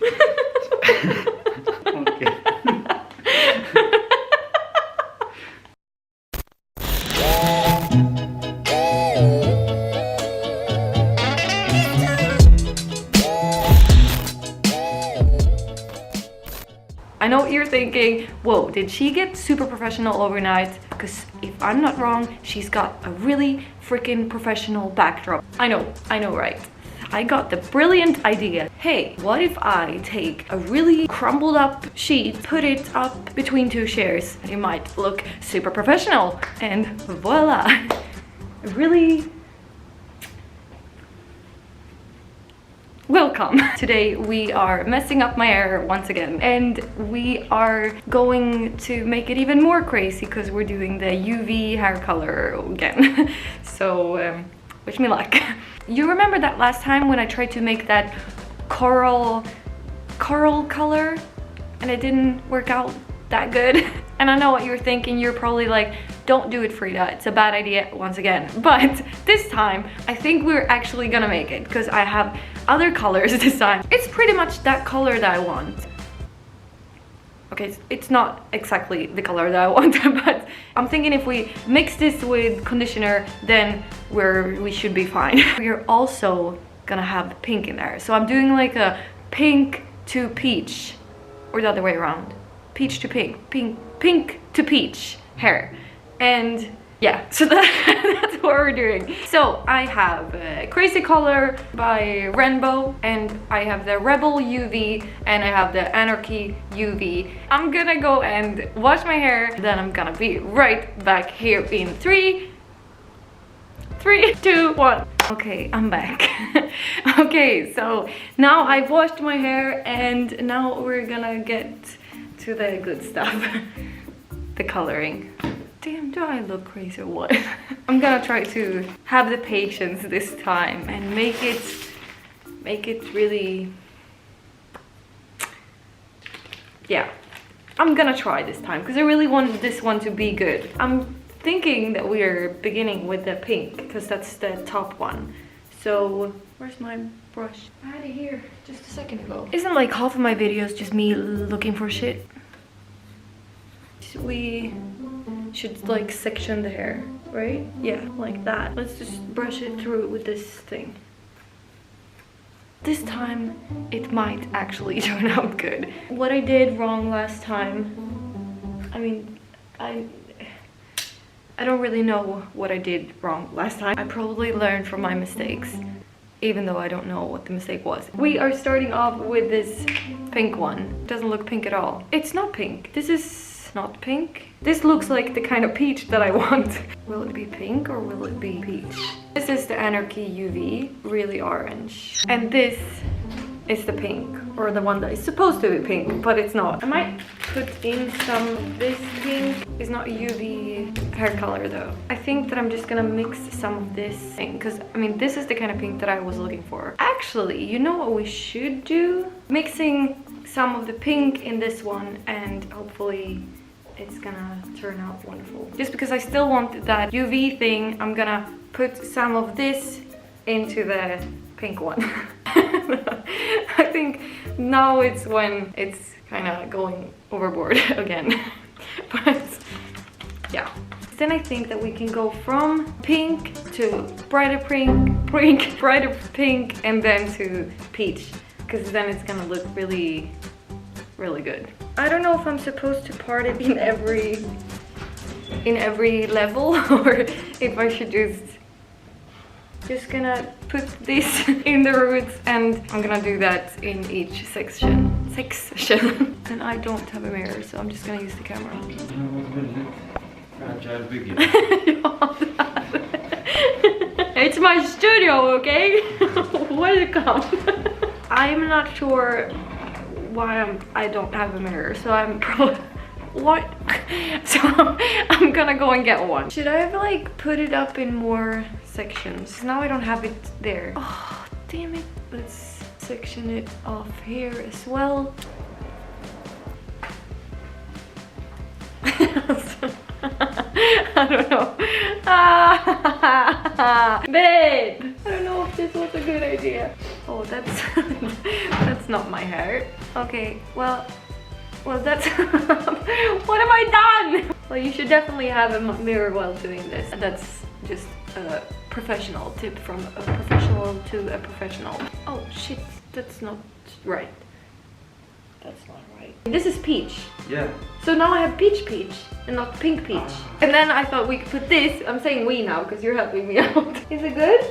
Okay. I know what you're thinking. Whoa, did she get super professional overnight? Because if I'm not wrong, she's got a really freaking professional backdrop. I know, right? I got the brilliant idea. Hey, what if I take a really crumbled up sheet, put it up between two chairs? It might look super professional. And voila, really welcome. Today we are messing up my hair once again, and we are going to make it even more crazy because we're doing the UV hair color again. So wish me luck. You remember that last time when I tried to make that coral color and it didn't work out that good? And I know what you're thinking. You're probably like, don't do it, Frida, it's a bad idea once again. But this time I think we're actually gonna make it because I have other colors this time. It's pretty much that color that I want. Okay, it's not exactly the color that I want, but I'm thinking if we mix this with conditioner, then we should be fine. We're also gonna have pink in there. So I'm doing like a pink to peach, or the other way around. Peach to pink, pink to peach hair. And yeah, so that's what we're doing. So I have Crazycolor by Renbow, and I have the Rebel UV, and I have the Anarchy UV. I'm gonna go and wash my hair, then I'm gonna be right back here in 3, 2, 1. Okay, I'm back. Okay, so now I've washed my hair, and now we're gonna get to the good stuff. The coloring. Damn, do I look crazy or what? I'm gonna try to have the patience this time and make it really, yeah, I'm gonna try this time because I really want this one to be good. I'm thinking that we're beginning with the pink because that's the top one. So where's my brush? I had it here just a second ago. Isn't like half of my videos just me looking for shit? We should like section the hair, right? Yeah, like that. Let's just brush it through with this thing. This time it might actually turn out good. What I did wrong last time, I mean, I don't really know what I did wrong last time. I probably learned from my mistakes, even though I don't know what the mistake was. We are starting off with this pink one. It doesn't look pink at all. It's not pink. This is not pink. This looks like the kind of peach that I want. Will it be pink or will it be peach? This is the Anarchy UV, really orange. And this is the pink, or the one that is supposed to be pink, but it's not. I might put in some of this pink. It's not UV hair color though. I think that I'm just gonna mix some of this thing, because I mean, this is the kind of pink that I was looking for. Actually, you know what we should do? Mixing some of the pink in this one, and hopefully it's gonna turn out wonderful. Just because I still want that UV thing, I'm gonna put some of this into the pink one. I think now it's when it's kind of going overboard again. But yeah. Then I think that we can go from pink to brighter pink, brighter pink, and then to peach, because then it's gonna look really good. I don't know if I'm supposed to part it in every level or if I should just gonna put this in the roots, and I'm gonna do that in each section. And I don't have a mirror, so I'm just gonna use the camera. It's my studio, okay? Welcome. I'm not sure why I don't have a mirror, so I'm probably what? So I'm gonna go and get one. Should I have like put it up in more sections? Now I don't have it there. Oh damn it. Let's section it off here as well. I don't know. Babe, I don't know if this was a good idea. Oh, that's That's not my hair. Okay, well that's what have I done? Well, you should definitely have a mirror while doing this. That's just a professional tip from a professional to a professional. Oh shit, that's not right. That's not right. This is peach. Yeah. So now I have peach and not pink peach. And then I thought we could put this. I'm saying we now because you're helping me out. Is it good?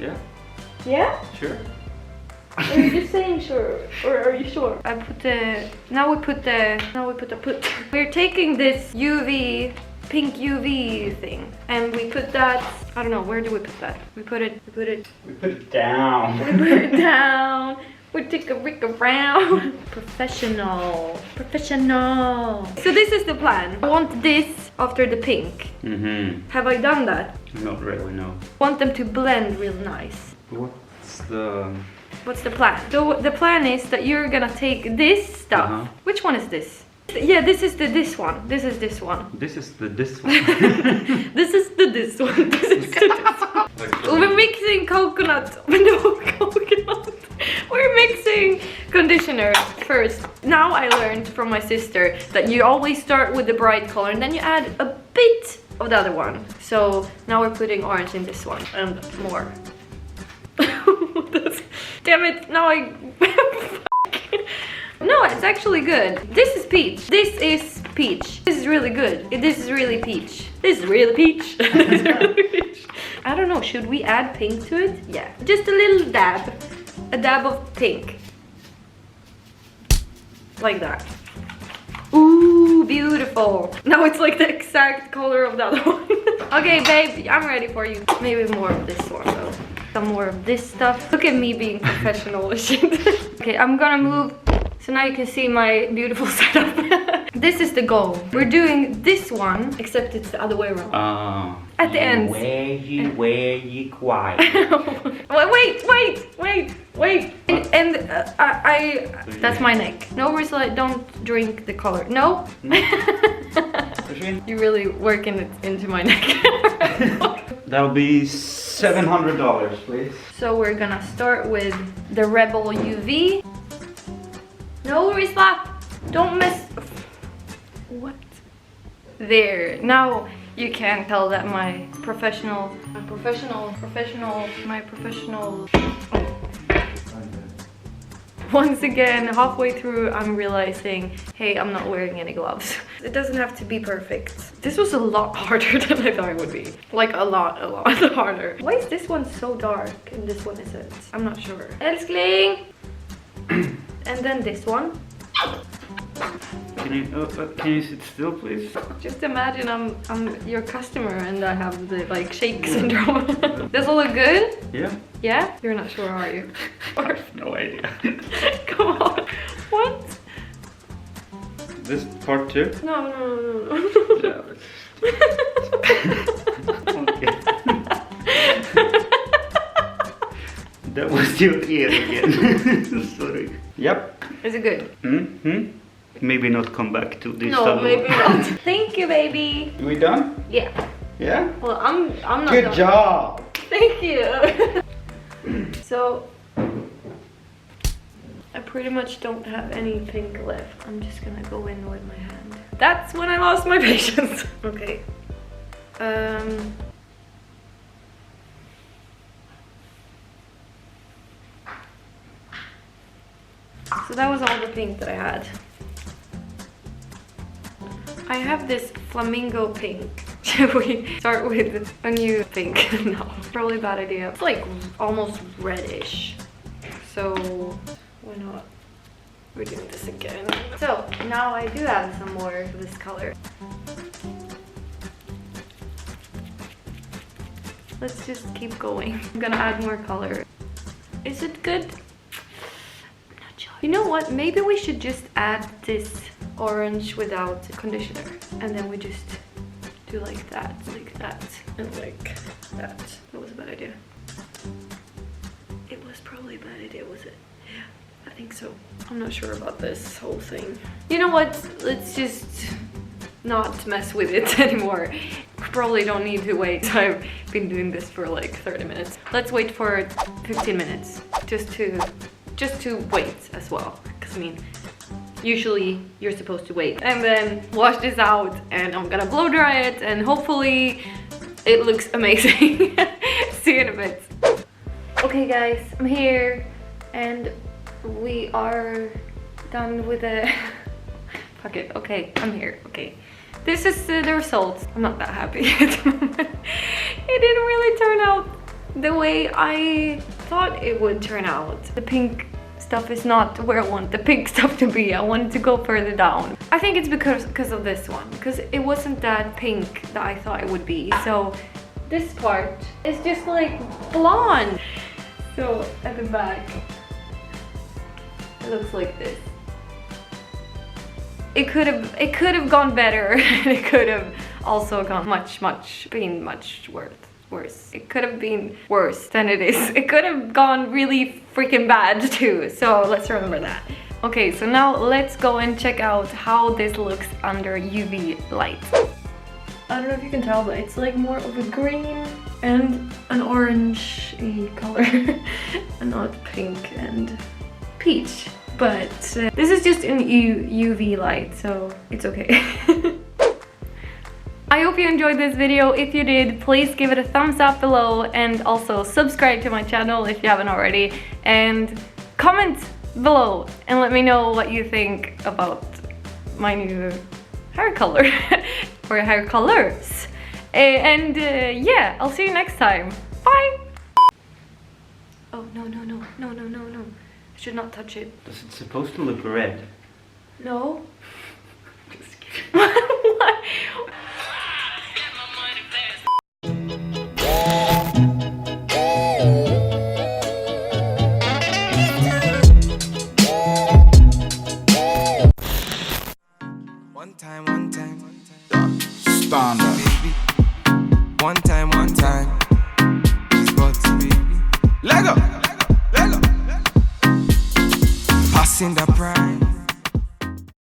Yeah. Yeah? Sure. Are you just saying sure, or are you sure? I put the. We're taking this UV, pink UV thing, and we put that. I don't know. Where do we put that? We put it down. We put it down. We take a rick around. Professional. So this is the plan. I want this after the pink. Mm-hmm. Have I done that? Not really, no. I want them to blend real nice. What's the plan? So the plan is that you're gonna take this stuff. Which one is this? Yeah, this is this one. This is this one. This is this one. This is this one. This is this one. We're mixing coconut. No coconut. We're mixing conditioner first. Now I learned from my sister that you always start with the bright color and then you add a bit of the other one. So now we're putting orange in this one and more. Damn it, now No, it's actually good. This is peach. This is peach. This is really good. This is really peach. This is really peach. This is really peach. I don't know, should we add pink to it? Yeah, just a little dab. A dab of pink. Like that. Ooh, beautiful. Now it's like the exact color of the other one. Okay, babe, I'm ready for you. Maybe more of this one though. Some more of this stuff. Look at me being professional and shit. Okay, I'm gonna move so now you can see my beautiful setup. This is the goal. We're doing this one, except it's the other way around. At the end. Where you quiet. Wait. And that's my neck. No, Ursula, don't drink the color. No. You really working it into my neck. That'll be $700, please. So we're gonna start with the Rebel UV. No, Ursula, don't mess. What? There. Now you can tell that my professional. Once again, halfway through, I'm realizing, hey, I'm not wearing any gloves. It doesn't have to be perfect. This was a lot harder than I thought it would be. Like a lot harder. Why is this one so dark and this one isn't? I'm not sure. Älskling! And then this one. Can you sit still, please? Just imagine I'm your customer and I have the like shake syndrome. Does it look good? Yeah. Yeah? You're not sure, are you? Or no idea. come on. What? This part too? No. Yeah, okay. That was your ear again. Sorry. Yep. Is it good? Maybe not come back to this. No, maybe not. Thank you, baby. We done? Yeah. Yeah? Well, I'm not Good done. job. Thank you. So I pretty much don't have any pink left. I'm just gonna go in with my hand. That's when I lost my patience. Okay. So that was all the pink that I had. I have this flamingo pink. Should we start with a new pink? No, probably a bad idea. It's like almost reddish. So why not? We're doing this again. So now I do have some more of this color. Let's just keep going. I'm gonna add more color. Is it good? You know what? Maybe we should just add this orange without conditioner. And then we just do like that, and like that. That was a bad idea. It was probably a bad idea, was it? Yeah, I think so. I'm not sure about this whole thing. You know what? Let's just not mess with it anymore. We probably don't need to wait. I've been doing this for like 30 minutes. Let's wait for 15 minutes just just to wait as well, because I mean, usually you're supposed to wait. And then wash this out, and I'm gonna blow dry it, and hopefully it looks amazing. See you in a bit. Okay guys, I'm here and we are done with the fuck it. Okay, I'm here. Okay, this is the result. I'm not that happy at the moment. It didn't really turn out the way I thought it would turn out. The pink stuff is not where I want the pink stuff to be. I wanted to go further down. I think it's because of this one, because it wasn't that pink that I thought it would be. So this part is just like blonde. So at the back, it looks like this. It could have gone better. It could have also gone much worse. It could have been worse than it is. It could have gone really freaking bad too. So let's remember that. Okay, so now let's go and check out how this looks under UV light. I don't know if you can tell, but it's like more of a green and an orange color and not pink and peach. But this is just in UV light, so it's okay. I hope you enjoyed this video. If you did, please give it a thumbs up below and also subscribe to my channel if you haven't already. And comment below and let me know what you think about my new hair color or hair colors. And yeah, I'll see you next time. Bye! Oh, no. I should not touch it. Does it supposed to look red? No. Just kidding. What? One time. Standard. Baby. One time. Sports, baby. Lego. Passing the pride.